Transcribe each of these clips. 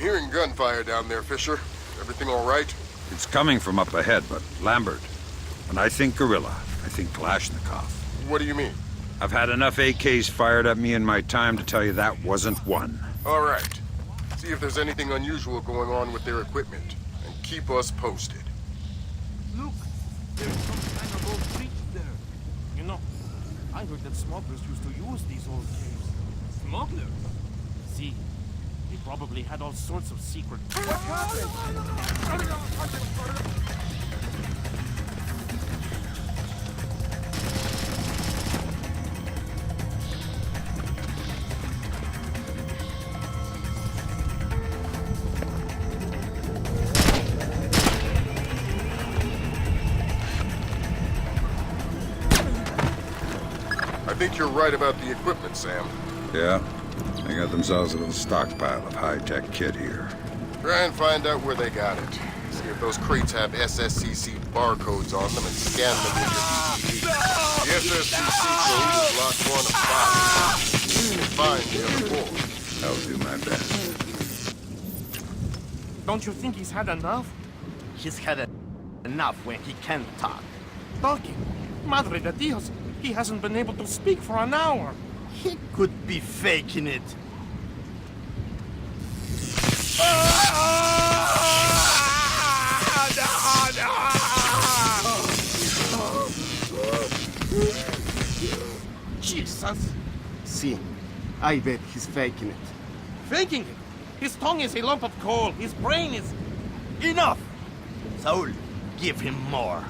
hearing gunfire down there, Fisher. Everything all right? It's coming from up ahead, but Lambert. When I think guerrilla, I think Kalashnikov. What do you mean? I've had enough AKs fired at me in my time to tell you that wasn't one. All right. See if there's anything unusual going on with their equipment, and keep us posted. Look, there's some kind of old breach there. You know, I heard that smugglers used to use these old caves. Smugglers? See, they probably had all sorts of secret... What happened? I think you're right about the equipment, Sam. Yeah? They got themselves a little stockpile of high-tech kit here. Try and find out where they got it. See if those crates have SSCC barcodes on them and scan them with your PPE. The SSCC code is lock 1 of 5. Find the other 4. I'll do my best. Don't you think he's had enough? He's had enough when he can't talk. Talking? Madre de Dios, he hasn't been able to speak for an hour. He could be faking it. Jesus! See, I bet he's faking it. Faking it! His tongue is a lump of coal. His brain is... Enough! Saul, give him more.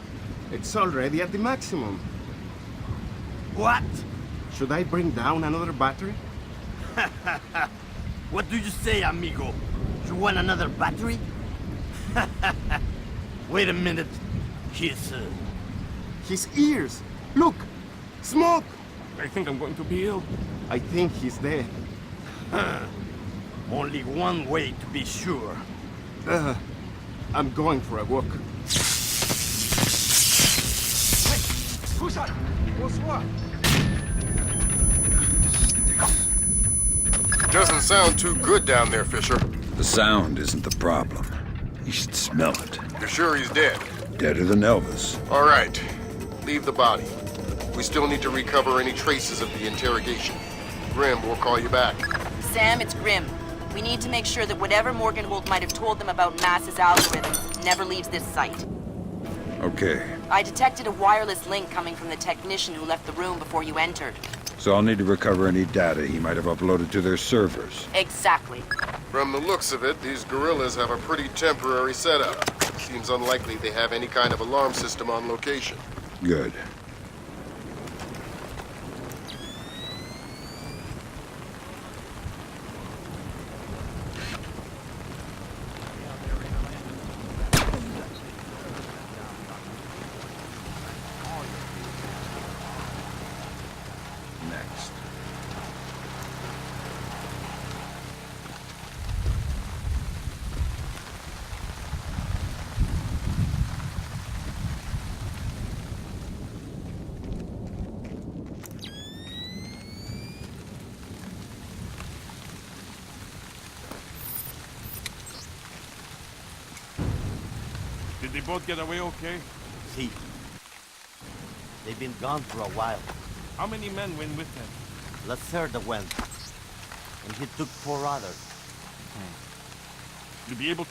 It's already at the maximum. What? Should I bring down another battery? What do you say, amigo? You want another battery? Wait a minute. His ears! Look! Smoke! I think I'm going to be ill. I think he's dead. Only one way to be sure. I'm going for a walk. Doesn't sound too good down there, Fisher. The sound isn't the problem. You should smell it. You're sure he's dead? Deader than Elvis. All right. Leave the body. We still need to recover any traces of the interrogation. Grim will call you back. Sam, it's Grim. We need to make sure that whatever Morgenhold might have told them about Mass's algorithms never leaves this site. Okay. I detected a wireless link coming from the technician who left the room before you entered. So I'll need to recover any data he might have uploaded to their servers. Exactly. From the looks of it, these guerrillas have a pretty temporary setup. Seems unlikely they have any kind of alarm system on location. Good. Next. Did they both get away okay? See, they've been gone for a while. How many men went with them? Lacerda went, and he took 4 others. To be able...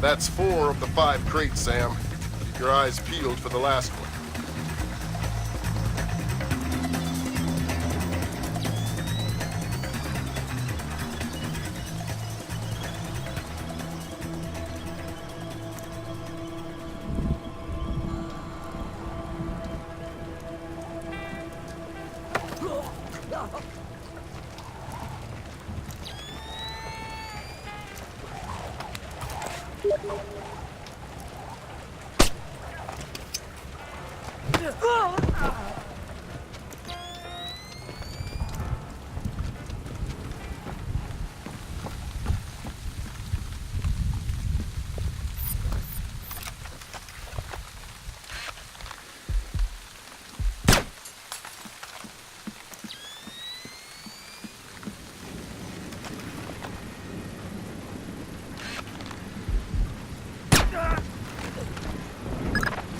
That's 4 of the 5 crates, Sam. Keep your eyes peeled for the last one.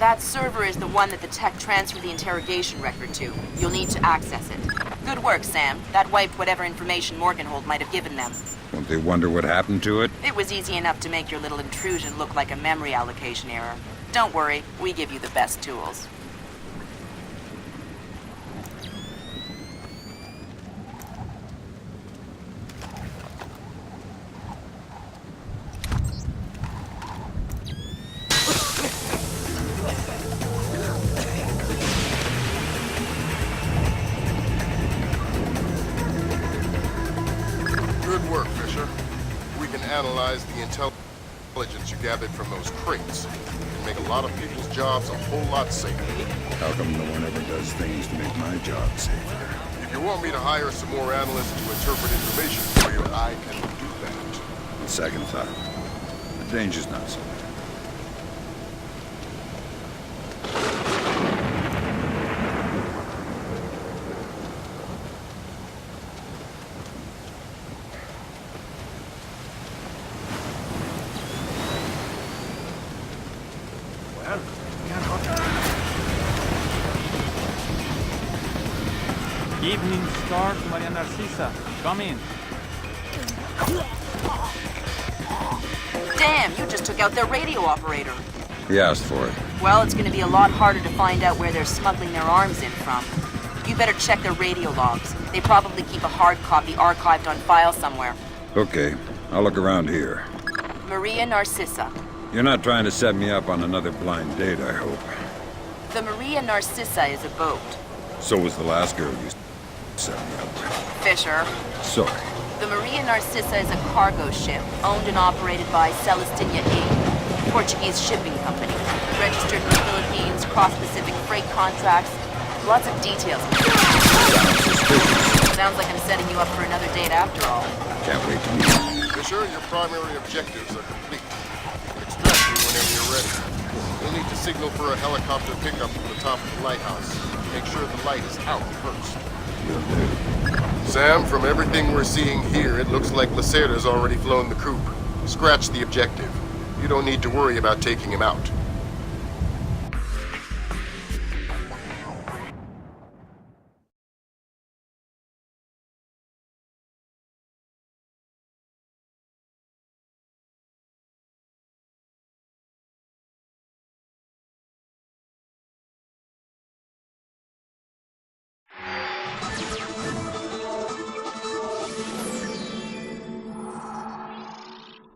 That server is the one that the tech transferred the interrogation record to. You'll need to access it. Good work, Sam. That wiped whatever information Morgenhold might have given them. Won't they wonder what happened to it? It was easy enough to make your little intrusion look like a memory allocation error. Don't worry, we give you the best tools. Good work, Fisher. We can analyze the intelligence you gathered from those crates. It can make a lot of people's jobs a whole lot safer. How come no one ever does things to make my job safer? If you want me to hire some more analysts to interpret information for you, I can do that. On second thought, the danger's not so bad. Evening star to Maria Narcisa. Come in. Damn, you just took out their radio operator. He asked for it. Well, it's gonna be a lot harder to find out where they're smuggling their arms in from. You better check their radio logs. They probably keep a hard copy archived on file somewhere. Okay, I'll look around here. Maria Narcissa. You're not trying to set me up on another blind date, I hope. The Maria Narcissa is a boat. So was the last girl you set me up with. Fisher. Sorry. The Maria Narcissa is a cargo ship owned and operated by Celestina Inc., Portuguese shipping company. Registered in the Philippines, cross-Pacific freight contracts. Lots of details. Sounds suspicious. Sounds like I'm setting you up for another date after all. Can't wait to meet you. Fisher, your primary objectives are complete. You can extract you whenever you're ready. You'll need to signal for a helicopter pickup from the top of the lighthouse. Make sure the light is out first. Will do. Sam, from everything we're seeing here, it looks like Lacerda's already flown the coop. Scratch the objective. You don't need to worry about taking him out.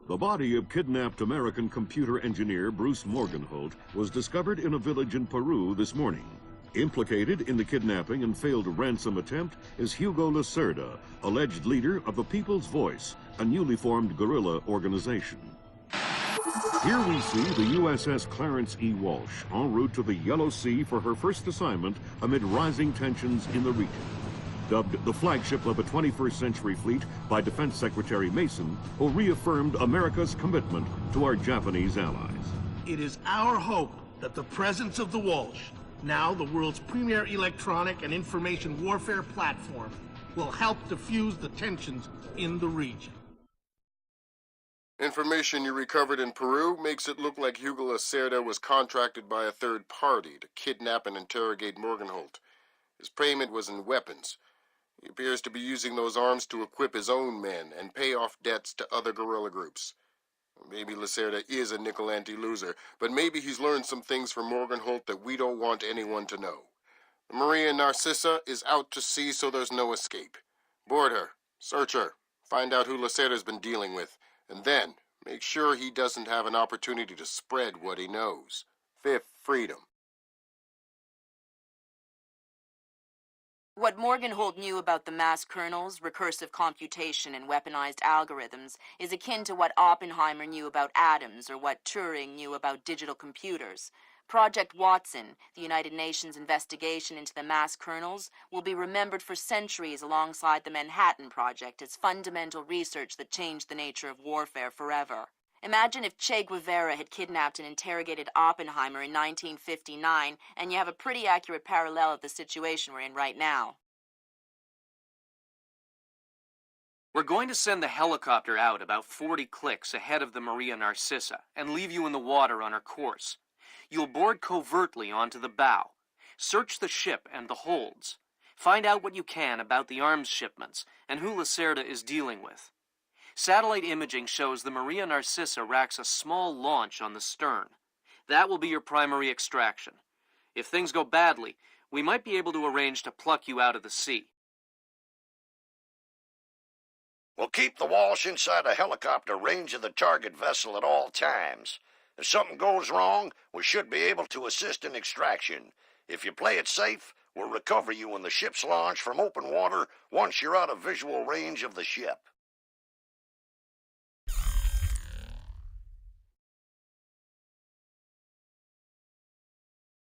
The body of kidnapped American computer engineer Bruce Morgenhold was discovered in a village in Peru this morning. Implicated in the kidnapping and failed ransom attempt is Hugo Lacerda, alleged leader of the People's Voice, a newly formed guerrilla organization. Here we see the USS Clarence E. Walsh en route to the Yellow Sea for her first assignment amid rising tensions in the region. Dubbed the flagship of a 21st century fleet by Defense Secretary Mason, who reaffirmed America's commitment to our Japanese allies. It is our hope that the presence of the Walsh, now the world's premier electronic and information warfare platform, will help diffuse the tensions in the region. Information you recovered in Peru makes it look like Hugo Lacerda was contracted by a third party to kidnap and interrogate Morgenhold. His payment was in weapons. He appears to be using those arms to equip his own men and pay off debts to other guerrilla groups. Maybe Lacerda is a nickel-ante loser, but maybe he's learned some things from Morgenhold that we don't want anyone to know. Maria Narcissa is out to sea, so there's no escape. Board her, search her, find out who Lacerda's been dealing with, and then make sure he doesn't have an opportunity to spread what he knows. Fifth freedom. What Morgenhold knew about the mass kernels, recursive computation, and weaponized algorithms is akin to what Oppenheimer knew about atoms or what Turing knew about digital computers. Project Watson, the United Nations investigation into the mass kernels, will be remembered for centuries alongside the Manhattan Project as fundamental research that changed the nature of warfare forever. Imagine if Che Guevara had kidnapped and interrogated Oppenheimer in 1959, and you have a pretty accurate parallel of the situation we're in right now. We're going to send the helicopter out about 40 clicks ahead of the Maria Narcissa and leave you in the water on her course. You'll board covertly onto the bow. Search the ship and the holds. Find out what you can about the arms shipments and who Lacerda is dealing with. Satellite imaging shows the Maria Narcissa racks a small launch on the stern. That will be your primary extraction. If things go badly, we might be able to arrange to pluck you out of the sea. We'll keep the Walsh inside a helicopter range of the target vessel at all times. If something goes wrong, we should be able to assist in extraction. If you play it safe, we'll recover you when the ship's launched from open water once you're out of visual range of the ship.